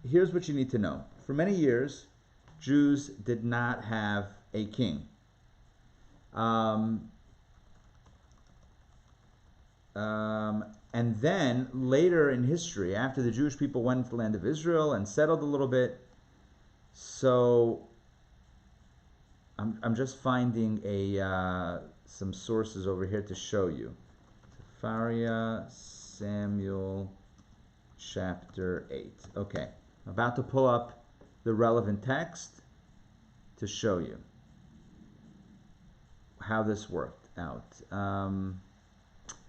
here's what you need to know. For many years, Jews did not have a king. And then later in history, after the Jewish people went to the land of Israel and settled a little bit, so I'm just finding some sources over here to show you. Sefaria, Samuel, chapter 8. Okay, I'm about to pull up the relevant text to show you how this worked out.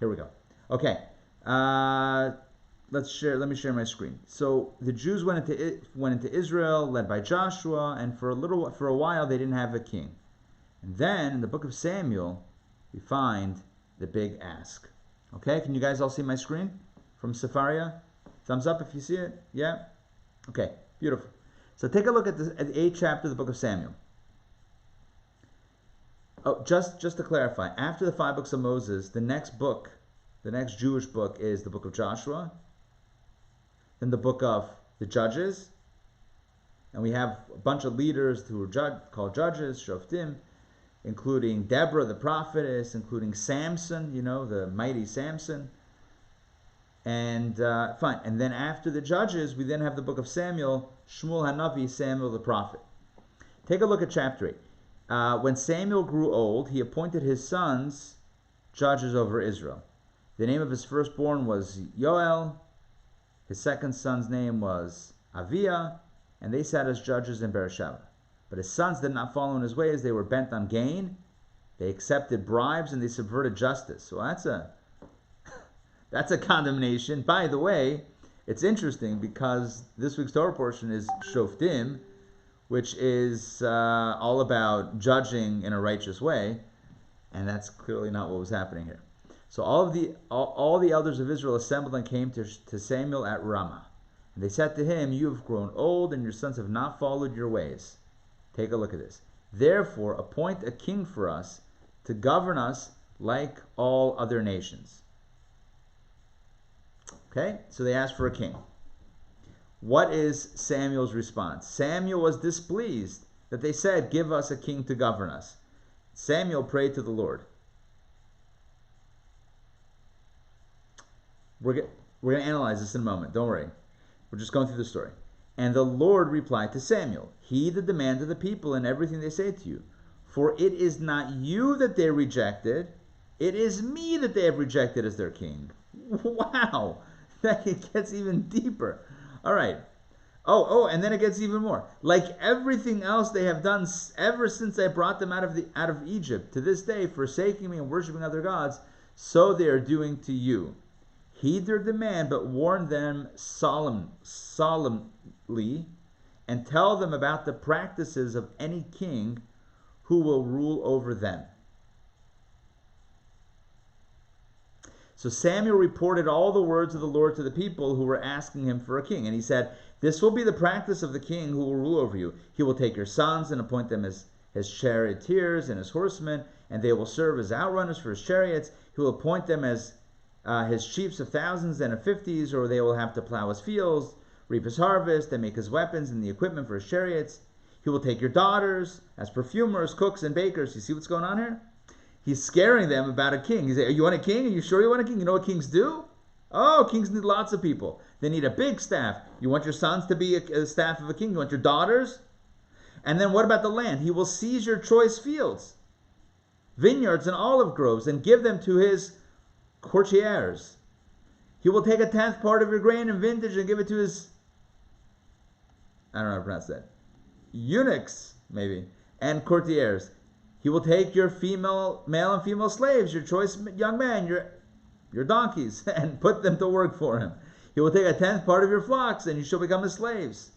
Here we go. Okay, let me share my screen. So the Jews went into Israel, led by Joshua, and for a while they didn't have a king. And then in the book of Samuel, we find the big ask. Okay, can you guys all see my screen from Sefaria? Thumbs up if you see it. Yeah. Okay, beautiful. So take a look at the 8th chapter of the book of Samuel. Oh, just to clarify, after the 5 books of Moses, the next Jewish book is the book of Joshua, then the book of the Judges, and we have a bunch of leaders who are called judges, Shoftim, including Deborah the prophetess, including Samson, the mighty Samson. And fine. And then after the Judges, we then have the book of Samuel, Shmuel Hanavi, Samuel the prophet. Take a look at chapter 8. When Samuel grew old, he appointed his sons judges over Israel. The name of his firstborn was Yoel. His second son's name was Aviah, and they sat as judges in Beersheba. But his sons did not follow in his ways. They were bent on gain. They accepted bribes, and they subverted justice. So that's a condemnation. By the way, it's interesting because this week's Torah portion is Shoftim, which is all about judging in a righteous way, and that's clearly not what was happening here. So all the elders of Israel assembled and came to Samuel at Ramah. And they said to him, "You have grown old, and your sons have not followed your ways." Take a look at this. "Therefore, appoint a king for us to govern us like all other nations." Okay, so they asked for a king. What is Samuel's response? Samuel was displeased that they said, "Give us a king to govern us." Samuel prayed to the Lord. We're going to analyze this in a moment. Don't worry. We're just going through the story. And the Lord replied to Samuel, "Heed the demand of the people in everything they say to you. For it is not you that they rejected. It is me that they have rejected as their king." Wow. That gets even deeper. All right. Oh, and then it gets even more. "Like everything else they have done ever since I brought them out of Egypt, to this day, forsaking me and worshiping other gods, so they are doing to you. Heed their demand, but warn them solemnly, and tell them about the practices of any king who will rule over them." So Samuel reported all the words of the Lord to the people who were asking him for a king. And he said, "This will be the practice of the king who will rule over you. He will take your sons and appoint them as his charioteers and his horsemen, and they will serve as outrunners for his chariots. He will appoint them as his chiefs of thousands and of 50s, or they will have to plow his fields, reap his harvest, and make his weapons and the equipment for his chariots. He will take your daughters as perfumers, cooks, and bakers." You see what's going on here? He's scaring them about a king. He's saying, "You want a king? Are you sure you want a king? You know what kings do? Oh, kings need lots of people. They need a big staff. You want your sons to be a staff of a king? You want your daughters? And then what about the land? He will seize your choice fields, vineyards, and olive groves, and give them to his courtiers. He will take a 10th part of your grain and vintage and give it to his," I don't know how to pronounce that, "eunuchs, maybe, and courtiers. He will take your male and female slaves, your choice young men, your donkeys, and put them to work for him. He will take a 10th part of your flocks, and you shall become his slaves.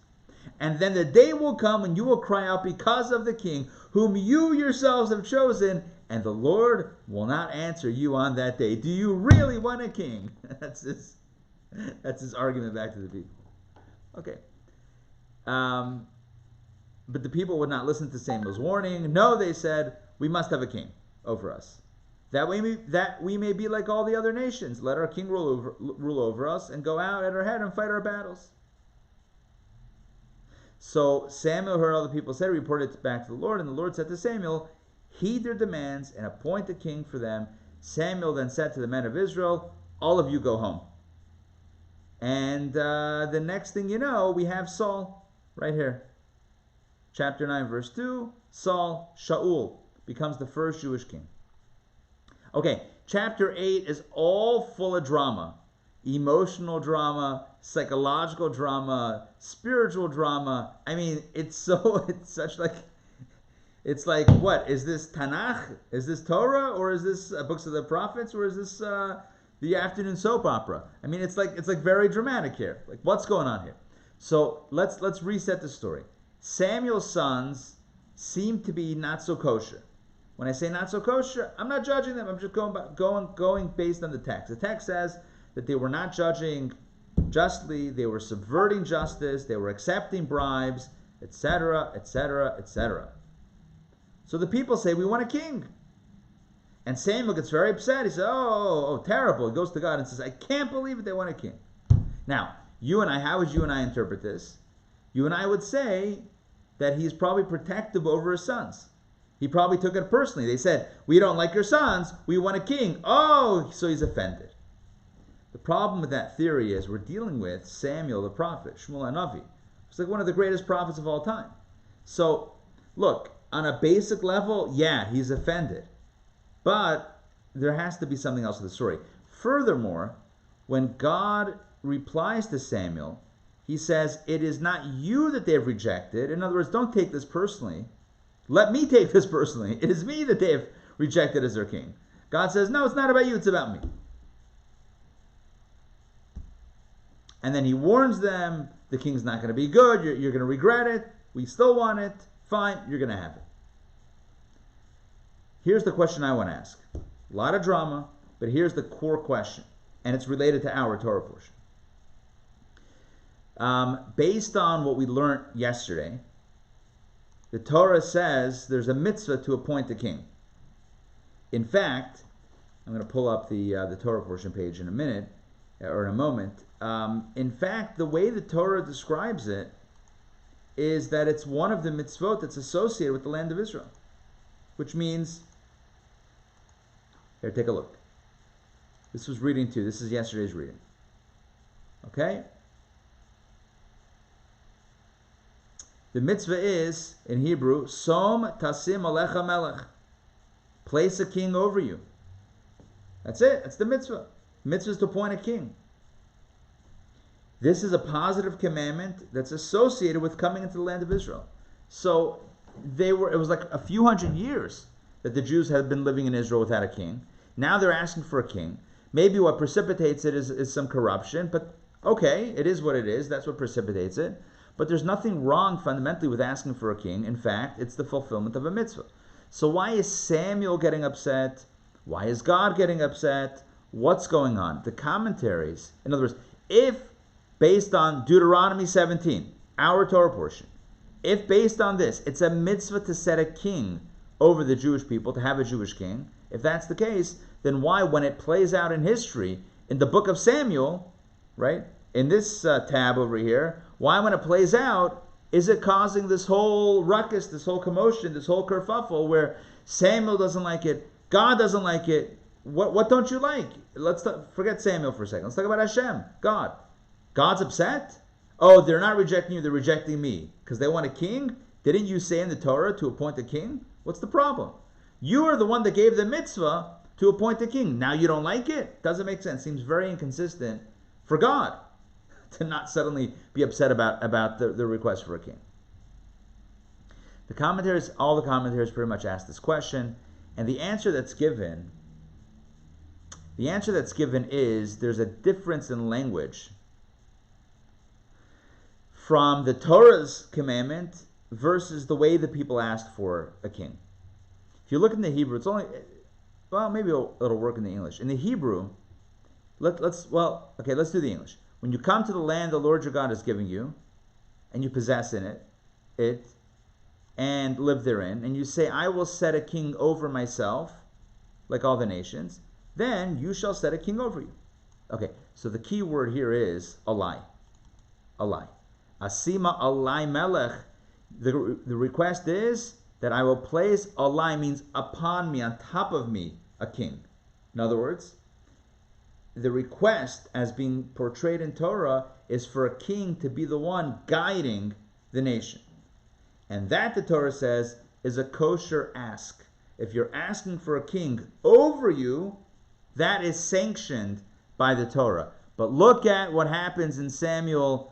And then the day will come when you will cry out because of the king, whom you yourselves have chosen, and the Lord will not answer you on that day." Do you really want a king? That's his argument back to the people. Okay. But the people would not listen to Samuel's warning. "No," they said, "we must have a king over us, that we may be like all the other nations. Let our king rule over us and go out at our head and fight our battles." So Samuel heard all the people say, reported it back to the Lord, and the Lord said to Samuel, heed their demands and appoint a king for them. Samuel then said to the men of Israel, all of you go home. And the next thing you know, we have Saul right here. Chapter 9, verse 2, Saul, Shaul, becomes the first Jewish king. Okay, chapter 8 is all full of drama. Emotional drama, psychological drama, spiritual drama. I mean, it's like, what? Is this Tanakh? Is this Torah? Or is this books of the prophets? Or is this the afternoon soap opera? I mean, it's like very dramatic here. Like, what's going on here? So let's reset the story. Samuel's sons seem to be not so kosher. When I say not so kosher, I'm not judging them. I'm just going based on the text. The text says that they were not judging justly, they were subverting justice, they were accepting bribes, etc., etc., etc. So the people say, we want a king. And Samuel gets very upset. He says, oh, terrible. He goes to God and says, I can't believe it, they want a king. Now, how would you and I interpret this? You and I would say that he's probably protective over his sons. He probably took it personally. They said, we don't like your sons, we want a king. Oh, so he's offended. The problem with that theory is we're dealing with Samuel the prophet, Shmuel HaNavi. He's like one of the greatest prophets of all time. So, look, on a basic level, yeah, he's offended. But there has to be something else to the story. Furthermore, when God replies to Samuel, he says, it is not you that they have rejected. In other words, don't take this personally. Let me take this personally. It is me that they have rejected as their king. God says, no, it's not about you, it's about me. And then he warns them, the king's not going to be good, you're going to regret it, we still want it, fine, you're going to have it. Here's the question I want to ask. A lot of drama, but here's the core question, and it's related to our Torah portion. Based on what we learned yesterday, the Torah says there's a mitzvah to appoint a king. In fact, I'm going to pull up the Torah portion page in a minute, or in a moment. In fact, the way the Torah describes it is that it's one of the mitzvot that's associated with the land of Israel. Which means, here, take a look. This was reading 2. This is yesterday's reading. Okay? The mitzvah is, in Hebrew, Som tasim alecha melech. Place a king over you. That's it. That's the mitzvah. Mitzvah is to appoint a king. This is a positive commandment that's associated with coming into the land of Israel. So it was like a few hundred years that the Jews had been living in Israel without a king. Now they're asking for a king. Maybe what precipitates it is some corruption, but okay, it is what it is. That's what precipitates it. But there's nothing wrong fundamentally with asking for a king. In fact, it's the fulfillment of a mitzvah. So why is Samuel getting upset? Why is God getting upset? What's going on? The commentaries, in other words, if based on Deuteronomy 17, our Torah portion, if based on this, it's a mitzvah to set a king over the Jewish people, to have a Jewish king, if that's the case, then why, when it plays out in history, in the book of Samuel, right, in this tab over here, why, when it plays out, is it causing this whole ruckus, this whole commotion, this whole kerfuffle where Samuel doesn't like it, God doesn't like it? What don't you like? Forget Samuel for a second. Let's talk about Hashem, God. God's upset? Oh, they're not rejecting you, they're rejecting me. Because they want a king? Didn't you say in the Torah to appoint a king? What's the problem? You are the one that gave the mitzvah to appoint a king. Now you don't like it? Doesn't make sense. Seems very inconsistent for God to not suddenly be upset about the request for a king. All the commentaries pretty much ask this question, and the answer that's given is there's a difference in language from the Torah's commandment versus the way the people asked for a king. If you look in the Hebrew, it's only, well, maybe it'll work in the English. In the Hebrew, let's do the English. When you come to the land the Lord your God is giving you, and you possess in it, and live therein, and you say, I will set a king over myself, like all the nations, then you shall set a king over you. Okay, so the key word here is a lie. A lie. Asima alai melech. The request is that I will place alai, means upon me, on top of me, a king. In other words, the request as being portrayed in Torah is for a king to be the one guiding the nation. And that, the Torah says, is a kosher ask. If you're asking for a king over you, that is sanctioned by the Torah. But look at what happens in Samuel,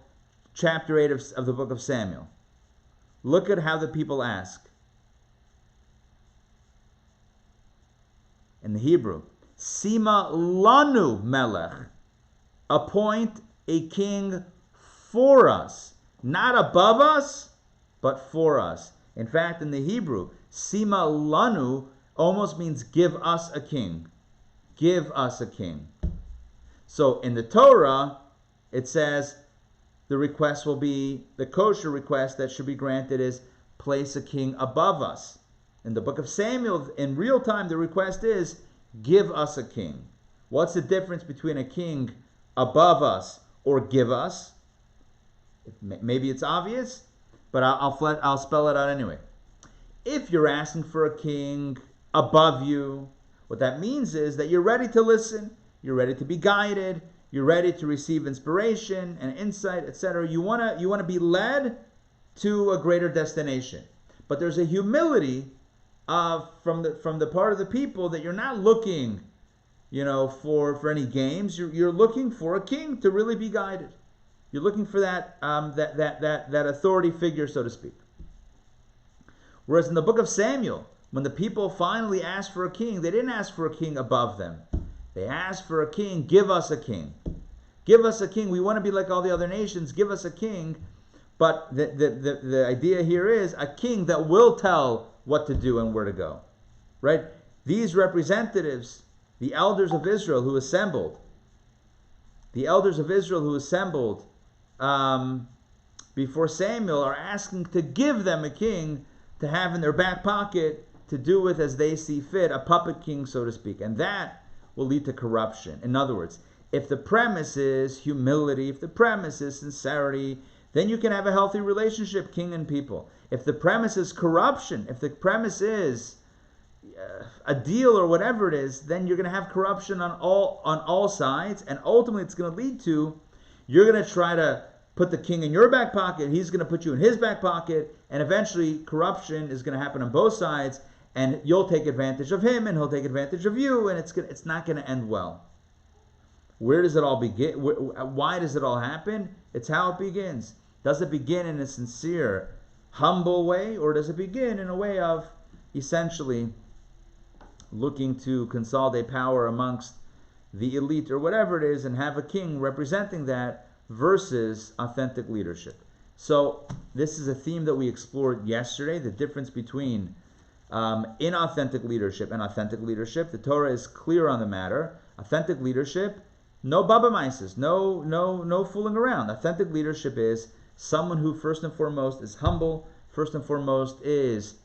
chapter 8 of the book of Samuel. Look at how the people ask. In the Hebrew, Sima lanu melech. Appoint a king for us. Not above us, but for us. In fact, in the Hebrew, Sima lanu almost means give us a king. Give us a king. So in the Torah, it says the request will be, the kosher request that should be granted is place a king above us. In the book of Samuel, in real time, the request is give us a king. What's the difference between a king above us or give us? Maybe it's obvious, but I'll spell it out anyway. If you're asking for a king above you, what that means is that you're ready to listen, you're ready to be guided, you're ready to receive inspiration and insight, etc. You want to be led to a greater destination. But there's a humility from the part of the people that you're not looking, for any games. You're looking for a king to really be guided. You're looking for that authority figure, so to speak. Whereas in the book of Samuel, when the people finally asked for a king, they didn't ask for a king above them. They asked for a king. Give us a king. Give us a king. We want to be like all the other nations. Give us a king. But the idea here is a king that will tell what to do and where to go. Right? These representatives, the elders of Israel who assembled, before Samuel are asking to give them a king to have in their back pocket to do with as they see fit, a puppet king, so to speak. And that will lead to corruption. In other words, if the premise is humility, if the premise is sincerity, then you can have a healthy relationship, king and people. If the premise is corruption, if the premise is a deal or whatever it is, then you're going to have corruption on all sides, and ultimately it's going to lead to, you're going to try to put the king in your back pocket, he's going to put you in his back pocket, and eventually corruption is going to happen on both sides, and you'll take advantage of him, and he'll take advantage of you, and it's not going to end well. Where does it all begin? Why does it all happen? It's how it begins. Does it begin in a sincere, humble way, or does it begin in a way of essentially looking to consolidate power amongst the elite or whatever it is and have a king representing that versus authentic leadership? So this is a theme that we explored yesterday, the difference between inauthentic leadership and authentic leadership. The Torah is clear on the matter. Authentic leadership, no baba maises, no fooling around. Authentic leadership is someone who first and foremost is humble, first and foremost is,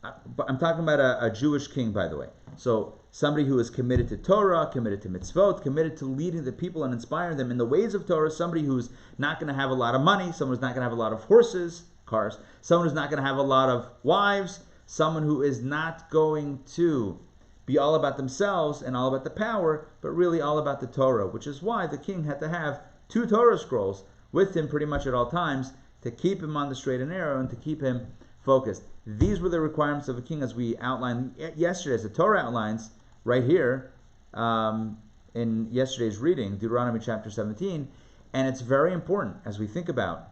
I'm talking about a Jewish king, by the way. So somebody who is committed to Torah, committed to mitzvot, committed to leading the people and inspiring them in the ways of Torah, somebody who's not going to have a lot of money, someone who's not going to have a lot of horses, cars, someone who's not going to have a lot of wives, someone who is not going to be all about themselves and all about the power, but really all about the Torah, which is why the king had to have 2 Torah scrolls with him pretty much at all times to keep him on the straight and narrow and to keep him focused. These were the requirements of a king as we outlined yesterday, as the Torah outlines right here in yesterday's reading, Deuteronomy chapter 17. And it's very important as we think about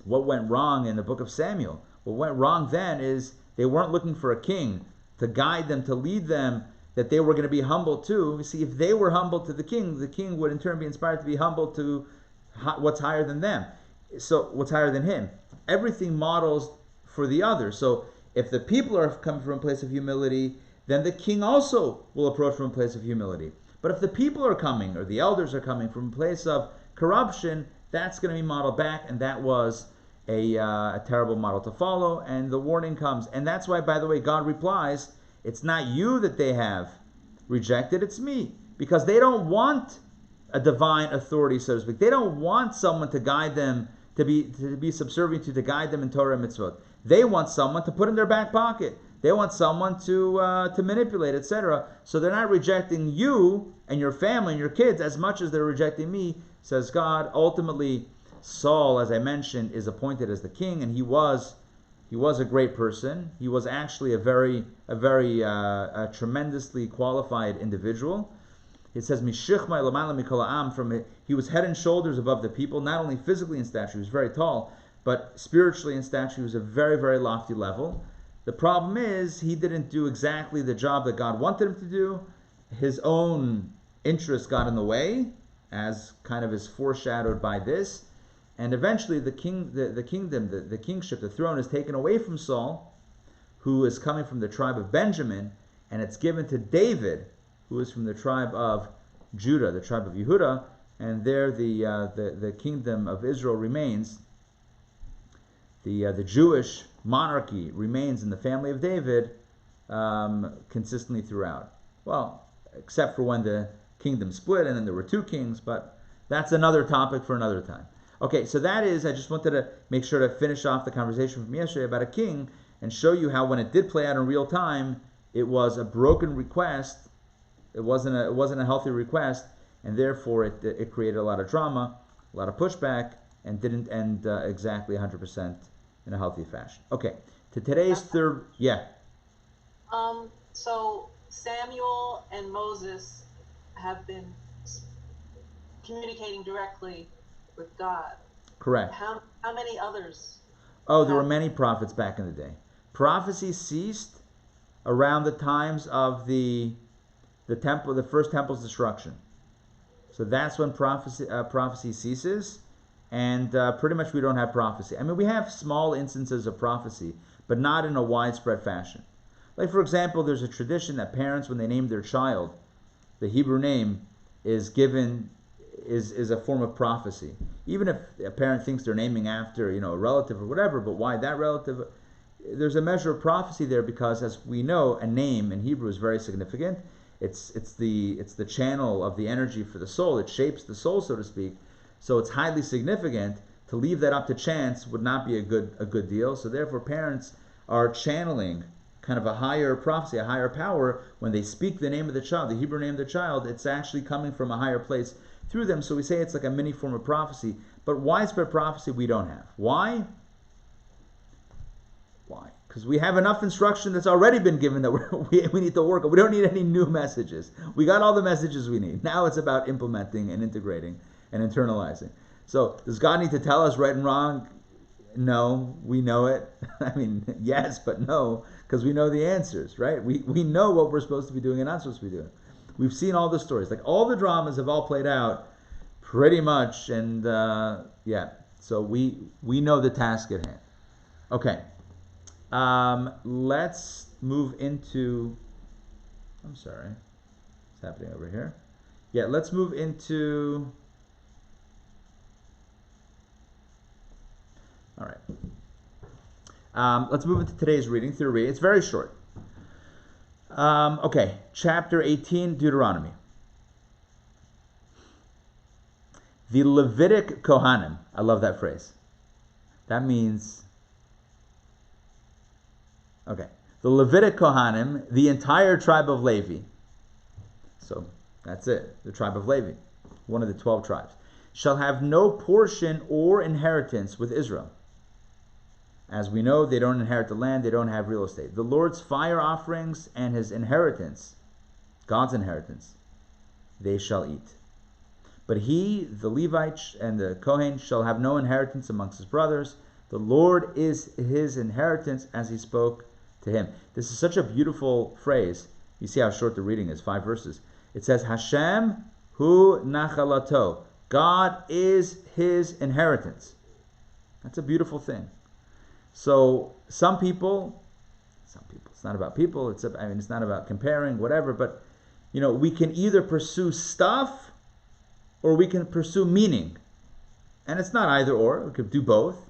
what went wrong in the book of Samuel. What went wrong then is they weren't looking for a king to guide them, to lead them, that they were going to be humble too. You see, if they were humble to the king would in turn be inspired to be humble to what's higher than them. So what's higher than him? Everything models for the other. So if the people are coming from a place of humility, then the king also will approach from a place of humility. But if the people are coming, or the elders are coming from a place of corruption, that's going to be modeled back, and that was a terrible model to follow, and the warning comes. And that's why, by the way, God replies, it's not you that they have rejected, it's me. Because they don't want a divine authority, so to speak. They don't want someone to guide them to be subservient to guide them in Torah and mitzvot. They want someone to put in their back pocket. They want someone to manipulate, etc. So they're not rejecting you and your family and your kids as much as they're rejecting me, says God. Ultimately, Saul, as I mentioned, is appointed as the king, and he was a great person. He was actually a very tremendously qualified individual. It says, "Mishichma l'mayla mikol ha'am," he was head and shoulders above the people, not only physically in stature, he was very tall, but spiritually in stature, he was a very, very lofty level. The problem is, he didn't do exactly the job that God wanted him to do. His own interest got in the way, as kind of is foreshadowed by this. And eventually the kingdom, the kingship, the throne is taken away from Saul, who is coming from the tribe of Benjamin, and it's given to David, who is from the tribe of Judah, the tribe of Yehudah, and there the kingdom of Israel remains. The Jewish monarchy remains in the family of David consistently throughout. Well, except for when the kingdom split and then there were two kings, but that's another topic for another time. Okay, so that is, I just wanted to make sure to finish off the conversation from yesterday about a king and show you how when it did play out in real time, it was a broken request. It wasn't a healthy request, and therefore it created a lot of drama, a lot of pushback, and didn't end exactly 100% in a healthy fashion. Okay, to today's third, yeah. So Samuel and Moses have been communicating directly with God. Correct. How many others? Oh, there were many prophets back in the day. Prophecy ceased around the times of the temple, the first temple's destruction. So that's when prophecy ceases, and pretty much we don't have prophecy. I mean, we have small instances of prophecy, but not in a widespread fashion. Like, for example, there's a tradition that parents, when they name their child, the Hebrew name is given is a form of prophecy. Even if a parent thinks they're naming after, a relative or whatever, but why that relative? There's a measure of prophecy there because, as we know, a name in Hebrew is very significant. It's the channel of the energy for the soul. It shapes the soul, so to speak. So it's highly significant. To leave that up to chance would not be a good deal. So therefore, parents are channeling kind of a higher prophecy, a higher power when they speak the name of the child, the Hebrew name of the child. It's actually coming from a higher place through them. So we say it's like a mini form of prophecy. But widespread prophecy we don't have. Why? Because we have enough instruction that's already been given that we need to work on. We don't need any new messages. We got all the messages we need. Now it's about implementing and integrating and internalizing. So does God need to tell us right and wrong? No, we know it. I mean, yes, but no, because we know the answers, right? We know what we're supposed to be doing and not supposed to be doing. We've seen all the stories. Like, all the dramas have all played out pretty much, and so we know the task at hand. Okay. Let's move into, I'm sorry, what's happening over here? Yeah, let's move into, all right. Let's move into today's reading theory. It's very short. Okay, chapter 18, Deuteronomy. The Levitic Kohanim. I love that phrase. That means, okay, the Levitic Kohanim, the entire tribe of Levi. So that's it, the tribe of Levi, one of the 12 tribes, shall have no portion or inheritance with Israel. As we know, they don't inherit the land, they don't have real estate. The Lord's fire offerings and his inheritance, God's inheritance, they shall eat. But he, the Levite and the Kohen, shall have no inheritance amongst his brothers. The Lord is his inheritance, as he spoke to him. This is such a beautiful phrase. You see how short the reading is, 5 verses. It says, Hashem hu nachalato. God is his inheritance. That's a beautiful thing. So some people, it's not about people, it's not about comparing, whatever, but we can either pursue stuff or we can pursue meaning. And it's not either or, we could do both.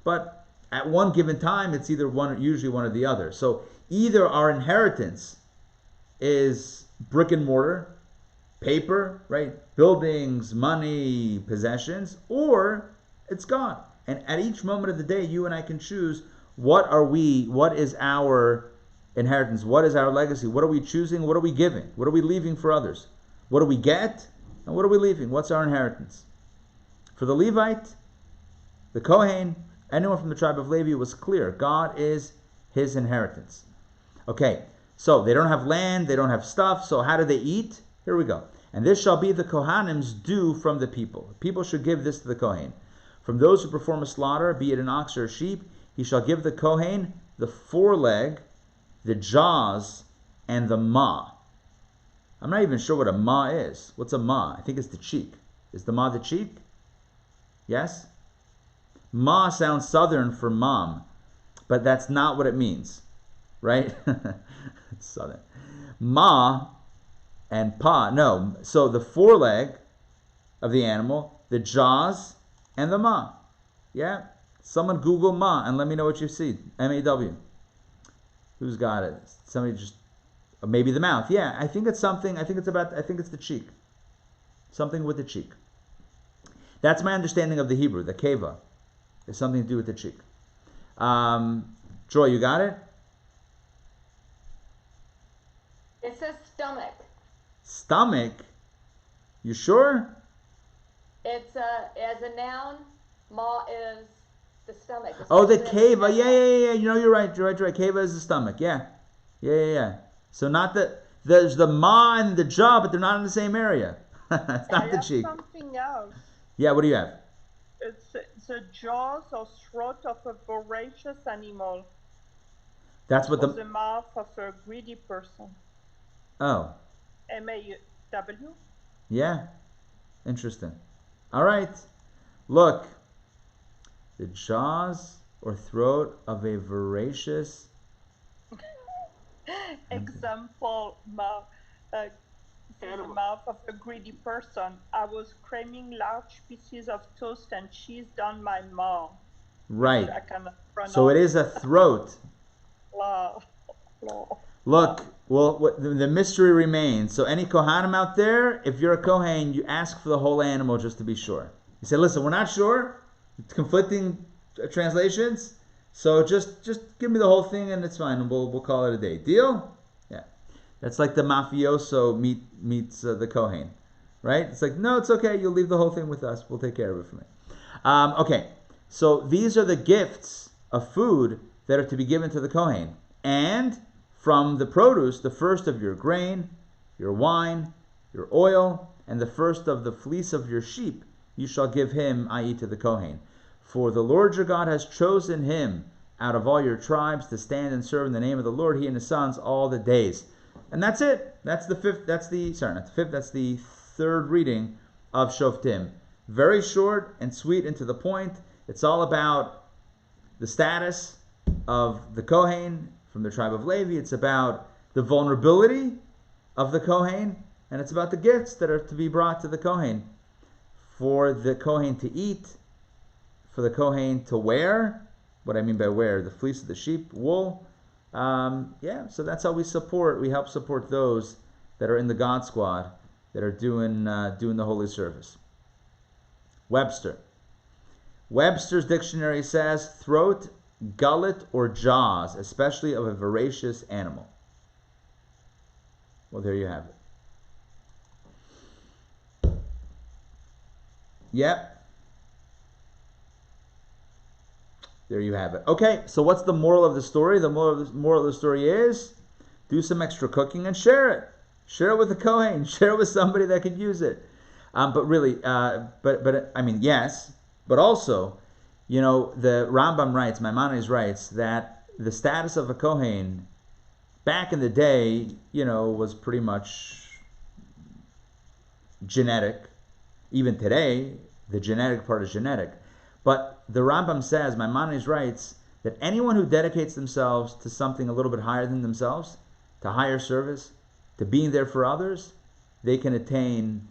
But at one given time, it's either one, usually one or the other. So either our inheritance is brick and mortar, paper, right? Buildings, money, possessions, or it's God. And at each moment of the day, you and I can choose what is our inheritance, what is our legacy, what are we choosing, what are we giving, what are we leaving for others, what do we get, and what are we leaving, what's our inheritance. For the Levite, the Kohen, anyone from the tribe of Levi, was clear. God is his inheritance. Okay, so they don't have land, they don't have stuff, so how do they eat? Here we go. And this shall be the Kohanim's due from the people. People should give this to the Kohen. From those who perform a slaughter, be it an ox or a sheep, he shall give the Kohen the foreleg, the jaws, and the ma. I'm not even sure what a ma is. What's a ma? I think it's the cheek. Is the ma the cheek? Yes? Ma sounds southern for mom, but that's not what it means, right? It's southern. Ma and pa, no. So the foreleg of the animal, the jaws, and the ma. Yeah? Someone Google ma and let me know what you see. M-A-W. Who's got it? Somebody just, maybe the mouth. Yeah, I think it's something, I think it's the cheek. Something with the cheek. That's my understanding of the Hebrew, the keva. It's something to do with the cheek. Joy, you got it? It says stomach. Stomach? You sure? It's as a noun, ma is the stomach. Oh, the keva. Yeah. You know, you're right. Keva is the stomach. Yeah. So not there's the ma and the jaw, but they're not in the same area. It's not the cheek. Something else. Yeah, what do you have? It's the jaws or throat of a voracious animal. That's what the mouth of a greedy person. Oh. M-A-W? Yeah. Interesting. All right. Look. The jaws or throat of a voracious example, the mouth of a greedy person. I was cramming large pieces of toast and cheese down my mouth. Right. So it is a throat. Look, well, the mystery remains. So any Kohanim out there, if you're a Kohen, you ask for the whole animal just to be sure. You say, listen, we're not sure. It's conflicting translations. So just give me the whole thing and it's fine. And we'll call it a day. Deal? Yeah. That's like the mafioso meets the Kohen. Right? It's like, no, it's okay. You'll leave the whole thing with us. We'll take care of it for me. Okay. So these are the gifts of food that are to be given to the Kohen. And from the produce, the first of your grain, your wine, your oil, and the first of the fleece of your sheep, you shall give him, i.e. to the Kohen. For the Lord your God has chosen him out of all your tribes to stand and serve in the name of the Lord, he and his sons, all the days. And that's it. That's the third reading of Shoftim. Very short and sweet and to the point. It's all about the status of the Kohen from the tribe of Levi. It's about the vulnerability of the Kohen, and it's about the gifts that are to be brought to the Kohen. For the Kohen to eat, for the Kohen to wear. What I mean by wear, the fleece of the sheep, wool. So that's how we help support those that are in the God Squad, that are doing the holy service. Webster's dictionary says throat, gullet, or jaws, especially of a voracious animal. Well, there you have it. Yep. There you have it. Okay, so what's the moral of the story? The moral of the story is do some extra cooking and share it. Share it with the Kohen. Share it with somebody that could use it. But really, yes. But also, the Rambam writes, Maimonides writes, that the status of a Kohen back in the day, was pretty much genetic. Even today, the genetic part is genetic. But the Rambam says, Maimonides writes, that anyone who dedicates themselves to something a little bit higher than themselves, to higher service, to being there for others, they can attain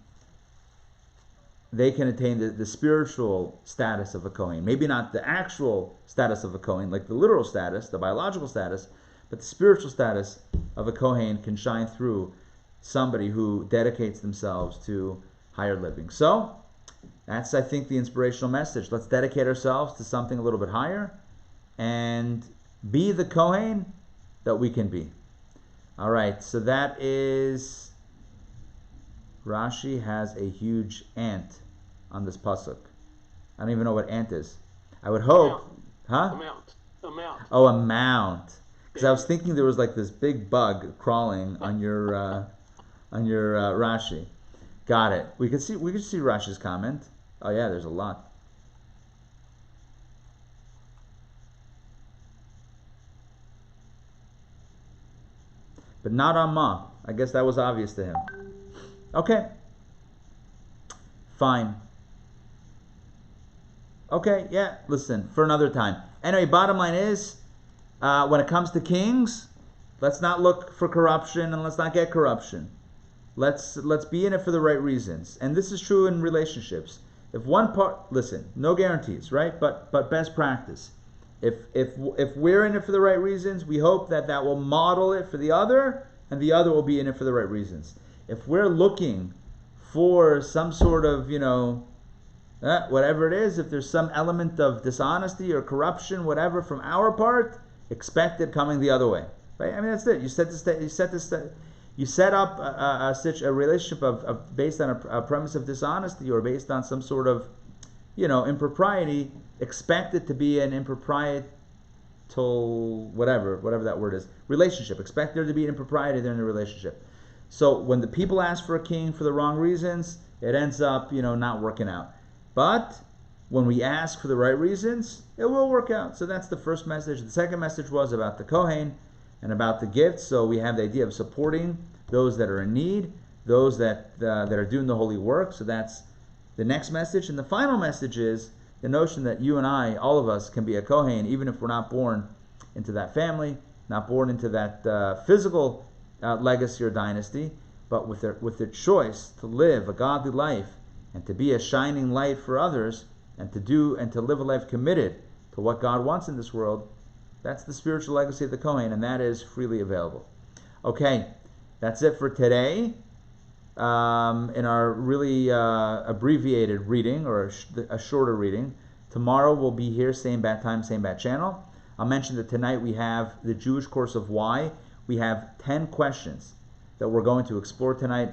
the spiritual status of a Kohen. Maybe not the actual status of a Kohen, like the literal status, the biological status, but the spiritual status of a Kohen can shine through somebody who dedicates themselves to higher living. So, That's, I think, the inspirational message. Let's dedicate ourselves to something a little bit higher and be the Kohen that we can be. All right, so that is... Rashi has a huge ant on this pasuk. I don't even know what ant is. I would hope... Huh? Amount. Oh, a mount. Because I was thinking there was like this big bug crawling on your Rashi. Got it. We could see Rashi's comment. Oh yeah, there's a lot. But not on Ma. I guess that was obvious to him. Okay. Fine. Okay, yeah, listen, for another time. Anyway, bottom line is, when it comes to kings, let's not look for corruption and let's not get corruption. Let's be in it for the right reasons. And this is true in relationships. If one part, listen, no guarantees, right? But best practice. If we're in it for the right reasons, we hope that will model it for the other, and the other will be in it for the right reasons. If we're looking for some sort of, whatever it is, if there's some element of dishonesty or corruption, whatever, from our part, expect it coming the other way. Right? I mean, that's it. You set up a relationship of based on a premise of dishonesty or based on some sort of, impropriety. Expect it to be an improprietal, whatever that word is, relationship. Expect there to be an impropriety there in the relationship. So when the people ask for a king for the wrong reasons, it ends up, not working out. But when we ask for the right reasons, it will work out. So that's the first message. The second message was about the Kohen and about the gifts. So we have the idea of supporting those that are in need, those that are doing the holy work. So that's the next message. And the final message is the notion that you and I, all of us, can be a Kohen, even if we're not born into that family, not born into that physical legacy or dynasty, but with their choice to live a godly life and to be a shining light for others and to live a life committed to what God wants in this world. That's the spiritual legacy of the Kohen, and that is freely available. Okay, that's it for today. In our really abbreviated reading, or a shorter reading. Tomorrow we'll be here, same bat time, same bat channel. I'll mention that tonight we have the Jewish course of why. We have 10 questions that we're going to explore tonight,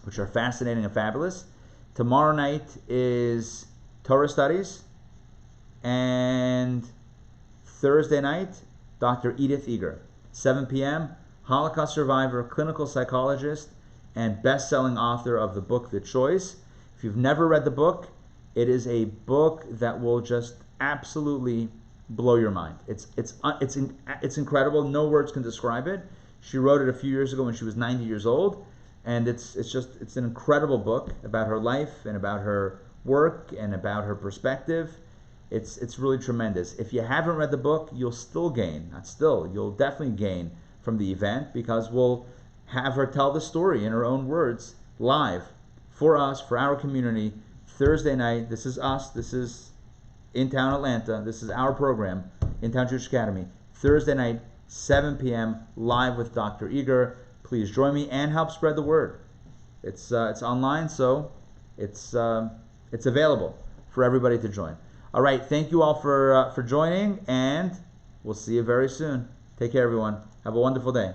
which are fascinating and fabulous. Tomorrow night is Torah studies, and Thursday night, Dr. Edith Eger, 7 p.m., Holocaust survivor, clinical psychologist, and best-selling author of the book The Choice. If you've never read the book, it is a book that will just absolutely blow your mind. It's incredible. No words can describe it. She wrote it a few years ago when she was 90 years old, and it's an incredible book about her life and about her work and about her perspective. It's really tremendous. If you haven't read the book, you'll definitely gain from the event, because we'll have her tell the story in her own words live for us, for our community, Thursday night. This is us. This is Intown Atlanta. This is our program, Intown Jewish Academy. Thursday night, 7 p.m., live with Dr. Eger. Please join me and help spread the word. It's online, so it's available for everybody to join. All right, thank you all for joining, and we'll see you very soon. Take care, everyone. Have a wonderful day.